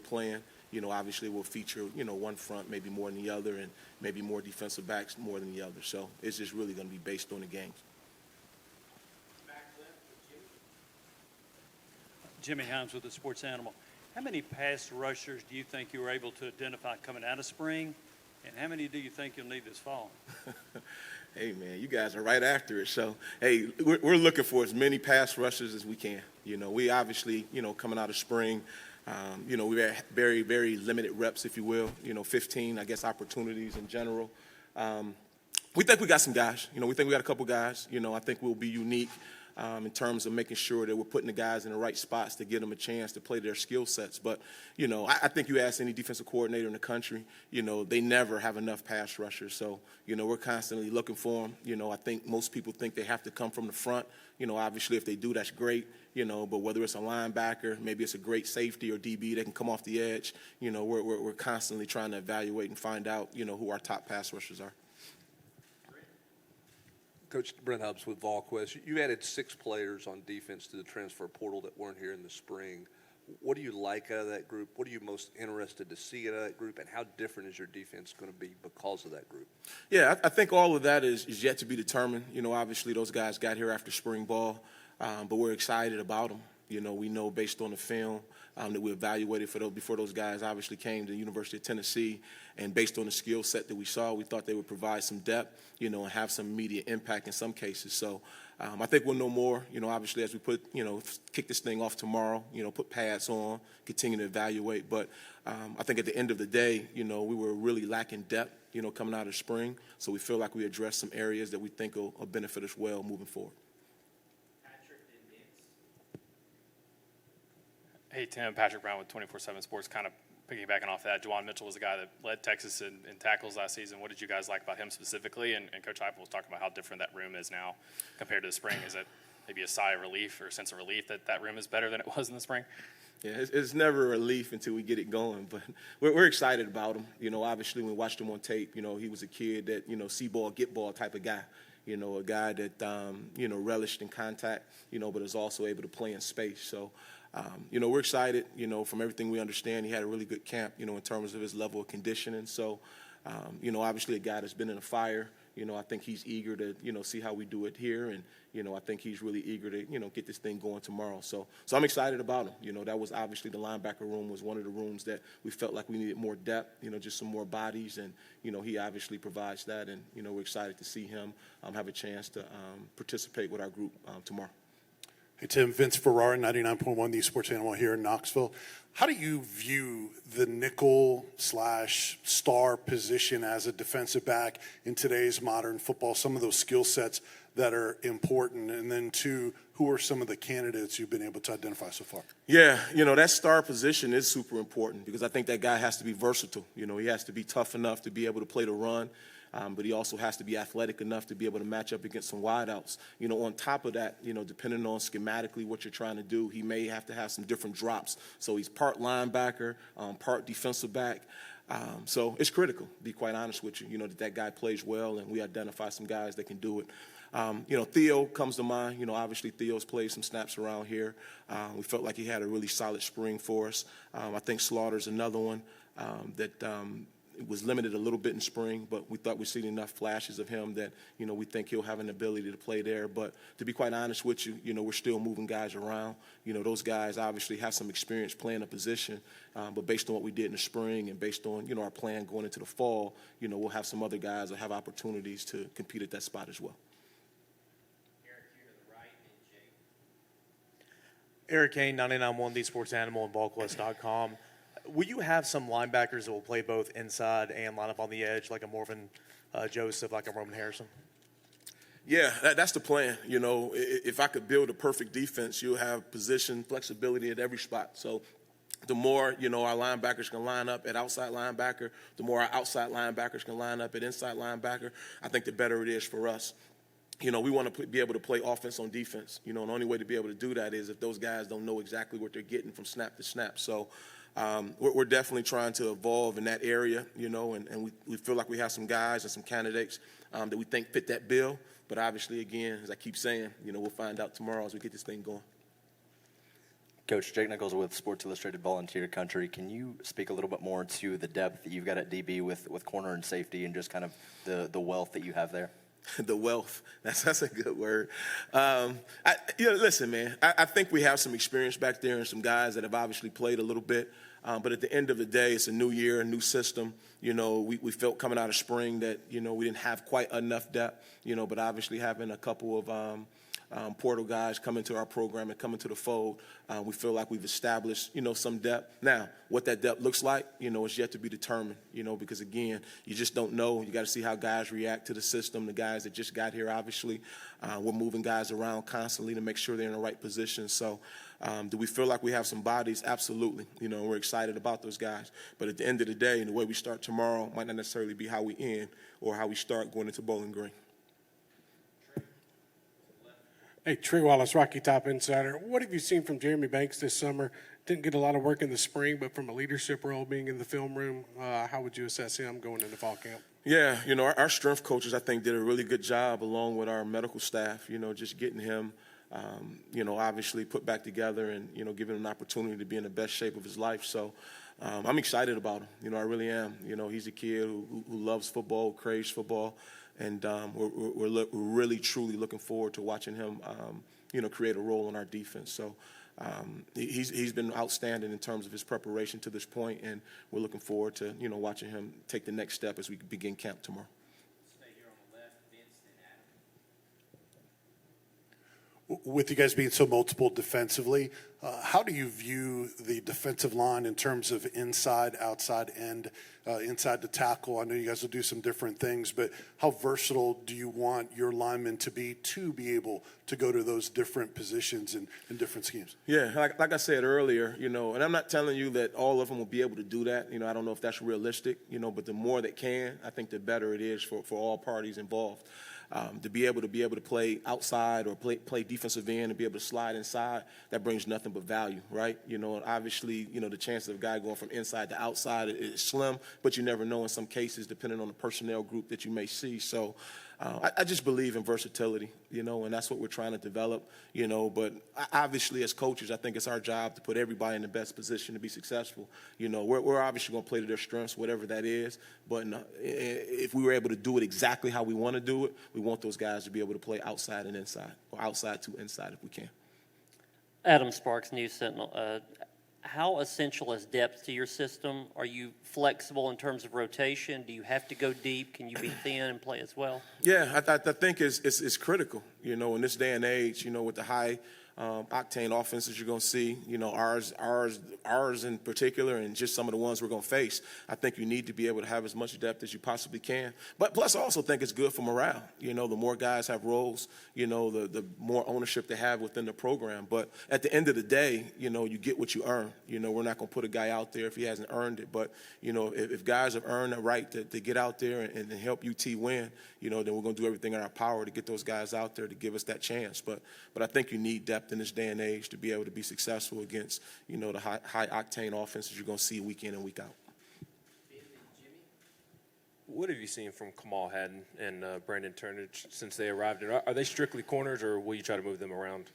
playing, obviously we'll feature, one front maybe more than the other and maybe more defensive backs more than the other. So it's just really going to be based on the games. Jimmy Himes with the Sports Animal. How many pass rushers do you think you were able to identify coming out of spring, and how many do you think you'll need this fall? Hey, man, you guys are right after it. So, hey, we're looking for as many pass rushers as we can. We obviously, coming out of spring, we had very, very limited reps, if you will, 15, I guess, opportunities in general. We think we got some guys. We think we got a couple guys. I think we'll be unique in terms of making sure that we're putting the guys in the right spots to give them a chance to play their skill sets. But, I think you ask any defensive coordinator in the country, they never have enough pass rushers. So, we're constantly looking for them. I think most people think they have to come from the front. Obviously, if they do, that's great. But whether it's a linebacker, maybe it's a great safety or DB that can come off the edge, we're constantly trying to evaluate and find out, who our top pass rushers are. Coach Brent Hubbs with VolQuest. You added 6 players on defense to the transfer portal that weren't here in the spring. What do you like out of that group? What are you most interested to see out of that group? And how different is your defense going to be because of that group? Yeah, I think all of that is yet to be determined. Obviously those guys got here after spring ball, but we're excited about them. We know based on the film that we evaluated before those guys obviously came to the University of Tennessee, and based on the skill set that we saw, we thought they would provide some depth, and have some immediate impact in some cases. So I think we'll know more, obviously as we kick this thing off tomorrow, put pads on, continue to evaluate. But I think at the end of the day, we were really lacking depth, coming out of spring. So we feel like we addressed some areas that we think will benefit us well moving forward. Hey, Tim, Patrick Brown with 24/7 Sports. Kind of piggybacking off that, Juan Mitchell was the guy that led Texas in tackles last season. What did you guys like about him specifically? And Coach Heupel was talking about how different that room is now compared to the spring. Is it maybe a sigh of relief or a sense of relief that room is better than it was in the spring? Yeah, it's never a relief until we get it going, but we're excited about him. Obviously, when we watched him on tape, he was a kid that, see ball, get ball type of guy. A guy that, relished in contact, but is also able to play in space. So, we're excited, from everything we understand. He had a really good camp, in terms of his level of conditioning. So, obviously a guy that's been in a fire. I think he's eager to, see how we do it here. And, I think he's really eager to, get this thing going tomorrow. So I'm excited about him. That was obviously the linebacker room was one of the rooms that we felt like we needed more depth, just some more bodies. And, he obviously provides that. And, we're excited to see him have a chance to participate with our group tomorrow. Hey, Tim, Vince Ferrara, 99.1, the Sports Animal here in Knoxville. How do you view the nickel/star position as a defensive back in today's modern football, some of those skill sets that are important? And then, 2, who are some of the candidates you've been able to identify so far? Yeah, that star position is super important because I think that guy has to be versatile. He has to be tough enough to be able to play the run. But he also has to be athletic enough to be able to match up against some wideouts. On top of that, depending on schematically what you're trying to do, he may have to have some different drops. So he's part linebacker, part defensive back. So it's critical, to be quite honest with you, that guy plays well, and we identify some guys that can do it. Theo comes to mind. Obviously Theo's played some snaps around here. We felt like he had a really solid spring for us. I think Slaughter's another one that it was limited a little bit in spring, but we thought we'd seen enough flashes of him that, we think he'll have an ability to play there. But to be quite honest with you, we're still moving guys around. Those guys obviously have some experience playing a position, but based on what we did in the spring and based on, our plan going into the fall, we'll have some other guys that have opportunities to compete at that spot as well. Eric Kane, 99.1, the Sports Animal, and VolQuest.com. Will you have some linebackers that will play both inside and line up on the edge, like a Morvin Joseph, like a Roman Harrison? Yeah, that's the plan. If I could build a perfect defense, you'll have position flexibility at every spot. So the more, our linebackers can line up at outside linebacker, the more our outside linebackers can line up at inside linebacker, I think the better it is for us. We want to be able to play offense on defense. And the only way to be able to do that is if those guys don't know exactly what they're getting from snap to snap. So we're definitely trying to evolve in that area, and we feel like we have some guys and some candidates that we think fit that bill. But obviously, again, as I keep saying, we'll find out tomorrow as we get this thing going. Coach, Jake Nichols with Sports Illustrated Volunteer Country. Can you speak a little bit more to the depth that you've got at DB with corner and safety and just kind of the wealth that you have there? The wealth. That's a good word. Listen, man, I think we have some experience back there and some guys that have obviously played a little bit. But at the end of the day, it's a new year, a new system. We felt coming out of spring that, we didn't have quite enough depth, but obviously having a couple of portal guys come into our program and come into the fold, we feel like we've established, some depth. Now, what that depth looks like, is yet to be determined, because, again, you just don't know. You got to see how guys react to the system, the guys that just got here, obviously. We're moving guys around constantly to make sure they're in the right position. So do we feel like we have some bodies? Absolutely. We're excited about those guys. But at the end of the day, the way we start tomorrow might not necessarily be how we end or how we start going into Bowling Green. Hey, Trey Wallace, Rocky Top Insider. What have you seen from Jeremy Banks this summer? Didn't get a lot of work in the spring, but from a leadership role, being in the film room, how would you assess him going into fall camp? Yeah, our strength coaches, I think, did a really good job along with our medical staff, just getting him, obviously put back together and, giving him an opportunity to be in the best shape of his life. So I'm excited about him. I really am. He's a kid who loves football, who craves football. And we're really, truly looking forward to watching him, create a role in our defense. So he's been outstanding in terms of his preparation to this point, and we're looking forward to, watching him take the next step as we begin camp tomorrow. Stay here on the left, Vince, then Adam. With you guys being so multiple defensively, how do you view the defensive line in terms of inside, outside end, inside the tackle? I know you guys will do some different things, but how versatile do you want your linemen to be able to go to those different positions and different schemes? Yeah, like I said earlier, and I'm not telling you that all of them will be able to do that. I don't know if that's realistic, but the more that can, I think the better it is for all parties involved. To be able to play outside or play defensive end and be able to slide inside, that brings nothing but value, right? And obviously, the chances of a guy going from inside to outside is slim, but you never know in some cases, depending on the personnel group that you may see. So I just believe in versatility, and that's what we're trying to develop, But obviously, as coaches, I think it's our job to put everybody in the best position to be successful. We're obviously going to play to their strengths, whatever that is. But if we were able to do it exactly how we want to do it, we want those guys to be able to play outside and inside, or outside to inside if we can. Adam Sparks, News Sentinel. How essential is depth to your system? Are you flexible in terms of rotation? Do you have to go deep? Can you be thin and play as well? Yeah, I think it's critical, in this day and age, with the high octane offenses you're going to see, ours in particular, and just some of the ones we're going to face. I think you need to be able to have as much depth as you possibly can. But plus, I also think it's good for morale. The more guys have roles, the more ownership they have within the program. But at the end of the day, you get what you earn. We're not going to put a guy out there if he hasn't earned it. But, if guys have earned the right to get out there and help UT win, then we're going to do everything in our power to get those guys out there to give us that chance. But I think you need depth in this day and age to be able to be successful against, the high octane offenses you're going to see week in and week out. What have you seen from Kamal Haddon and Brandon Turnage since they arrived? Are they strictly corners, or will you try to move them around?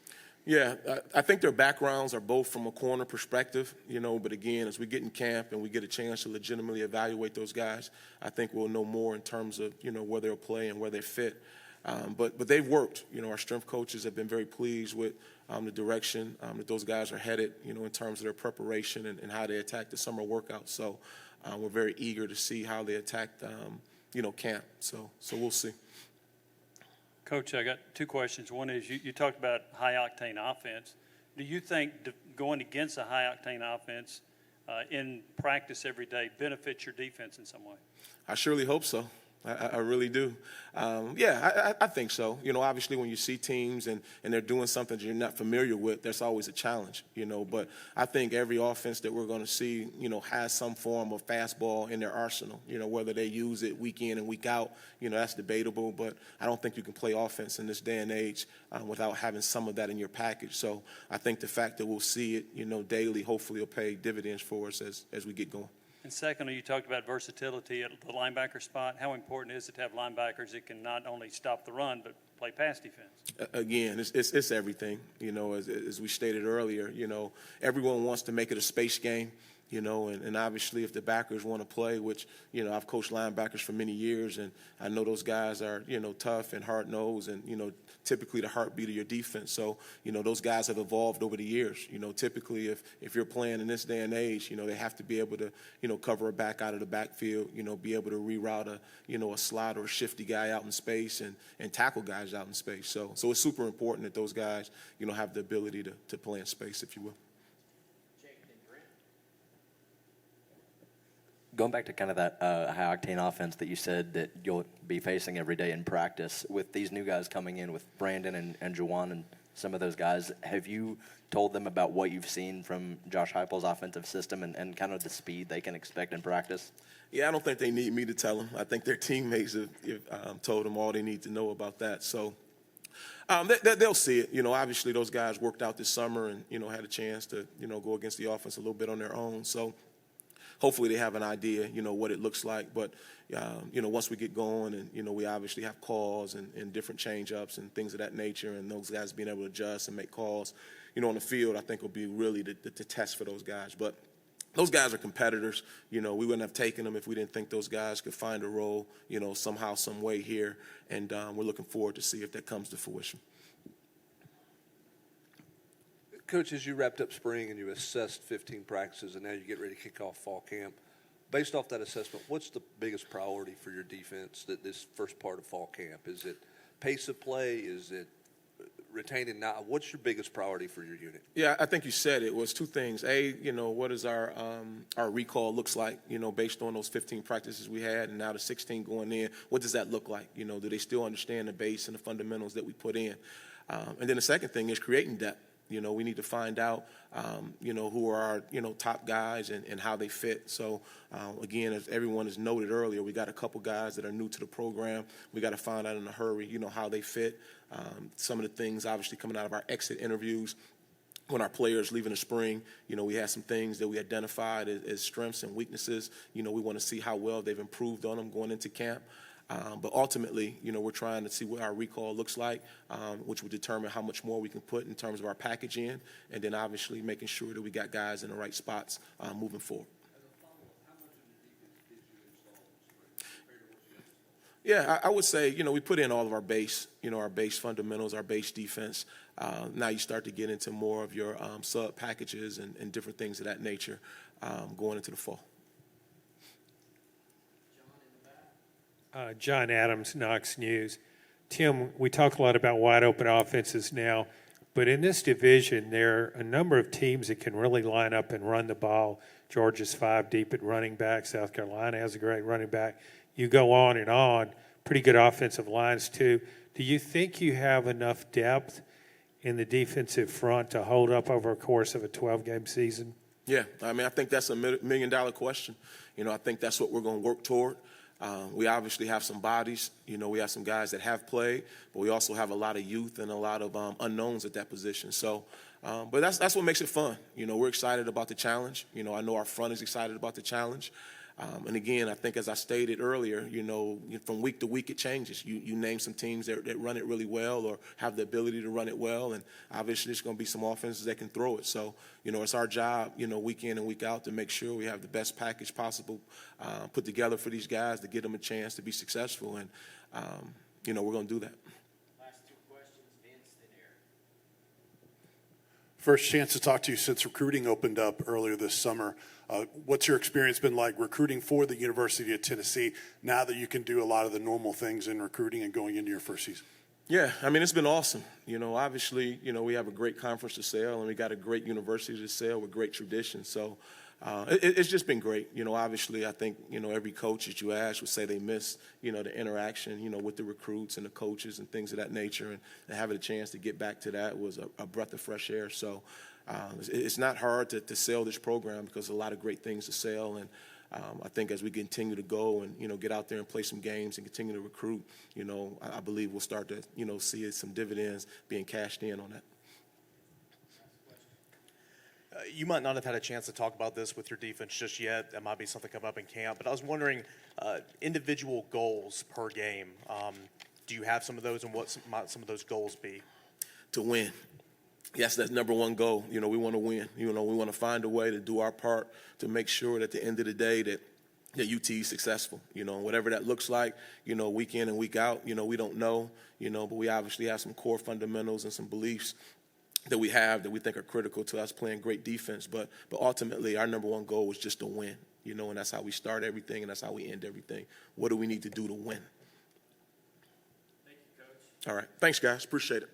Yeah, I think their backgrounds are both from a corner perspective, but again, as we get in camp and we get a chance to legitimately evaluate those guys, I think we'll know more in terms of, where they'll play and where they fit. But they've worked. Our strength coaches have been very pleased with the direction that those guys are headed, in terms of their preparation and how they attack the summer workouts. So we're very eager to see how they attack, camp. So we'll see. Coach, I got two questions. One is you talked about high-octane offense. Do you think going against a high-octane offense in practice every day benefits your defense in some way? I surely hope so. I really do. I think so. Obviously when you see teams and they're doing something that you're not familiar with, that's always a challenge, But I think every offense that we're going to see, has some form of fastball in their arsenal, whether they use it week in and week out, that's debatable. But I don't think you can play offense in this day and age without having some of that in your package. So I think the fact that we'll see it, daily, hopefully will pay dividends for us as we get going. And secondly, you talked about versatility at the linebacker spot. How important is it to have linebackers that can not only stop the run but play pass defense? Again, it's everything. As we stated earlier, everyone wants to make it a space game. And obviously if the backers want to play, which, I've coached linebackers for many years, and I know those guys are, tough and hard-nosed and, typically the heartbeat of your defense. So, those guys have evolved over the years. Typically if you're playing in this day and age, they have to be able to, cover a back out of the backfield, be able to reroute a slot or a shifty guy out in space and tackle guys out in space. So it's super important that those guys, have the ability to play in space, if you will. Going back to kind of that high-octane offense that you said that you'll be facing every day in practice, with these new guys coming in with Brandon and Juwan and some of those guys, have you told them about what you've seen from Josh Heupel's offensive system and kind of the speed they can expect in practice? Yeah, I don't think they need me to tell them. I think their teammates have told them all they need to know about that. So they'll see it. Obviously those guys worked out this summer and, had a chance to, go against the offense a little bit on their own. So hopefully they have an idea, what it looks like. But, once we get going and, we obviously have calls and different change-ups and things of that nature, and those guys being able to adjust and make calls, on the field, I think will be really the test for those guys. But those guys are competitors. We wouldn't have taken them if we didn't think those guys could find a role, somehow, some way here. And we're looking forward to see if that comes to fruition. Coach, as you wrapped up spring and you assessed 15 practices and now you get ready to kick off fall camp, based off that assessment, what's the biggest priority for your defense this first part of fall camp? Is it pace of play? Is it retaining? Now, what's your biggest priority for your unit? Yeah, I think you said it was two things. A, what is our recall looks like, based on those 15 practices we had and now the 16 going in. What does that look like? Do they still understand the base and the fundamentals that we put in? And then the second thing is creating depth. We need to find out, who are our, top guys and how they fit. So, again, as everyone has noted earlier, we got a couple guys that are new to the program. We got to find out in a hurry, how they fit. Some of the things obviously coming out of our exit interviews when our players leaving the spring, we had some things that we identified as strengths and weaknesses. We want to see how well they've improved on them going into camp. But ultimately, we're trying to see what our recall looks like, which will determine how much more we can put in terms of our package in, and then obviously making sure that we got guys in the right spots moving forward. Yeah, I would say, we put in all of our base, our base fundamentals, our base defense. Now you start to get into more of your sub packages and different things of that nature going into the fall. John Adams, Knox News. Tim, we talk a lot about wide open offenses now, but in this division, there are a number of teams that can really line up and run the ball. Georgia's 5 deep at running back. South Carolina has a great running back. You go on and on. Pretty good offensive lines, too. Do you think you have enough depth in the defensive front to hold up over a course of a 12-game season? Yeah, I think that's a $1 million question. I think that's what we're going to work toward. We obviously have some bodies. We have some guys that have played, but we also have a lot of youth and a lot of unknowns at that position. So, but that's what makes it fun. We're excited about the challenge. I know our front is excited about the challenge. And again, I think as I stated earlier, from week to week it changes. You name some teams that run it really well or have the ability to run it well, and obviously there's going to be some offenses that can throw it. So, it's our job, week in and week out to make sure we have the best package possible put together for these guys to give them a chance to be successful. And, we're going to do that. Last 2 questions, Vince, then Eric. First chance to talk to you since recruiting opened up earlier this summer. What's your experience been like recruiting for the University of Tennessee now that you can do a lot of the normal things in recruiting and going into your first season? Yeah, it's been awesome. Obviously, we have a great conference to sell, and we got a great university to sell with great tradition. So it's just been great. Obviously, I think, every coach that you ask would say they miss, the interaction, with the recruits and the coaches and things of that nature. And having a chance to get back to that was a breath of fresh air. So it's not hard to sell this program because there's a lot of great things to sell. And I think as we continue to go and, get out there and play some games and continue to recruit, I believe we'll start to, see some dividends being cashed in on that. You might not have had a chance to talk about this with your defense just yet. That might be something coming up in camp. But I was wondering, individual goals per game. Do you have some of those, and what might some of those goals be? To win. Yes, that's number one goal. You know, we want to win. You know, we want to find a way to do our part to make sure that at the end of the day that UT is successful. You know, whatever that looks like, you know, week in and week out, you know, we don't know, you know, but we obviously have some core fundamentals and some beliefs that we have that we think are critical to us playing great defense. But ultimately, our number one goal was just to win, you know, and that's how we start everything and that's how we end everything. What do we need to do to win? Thank you, Coach. All right. Thanks, guys. Appreciate it.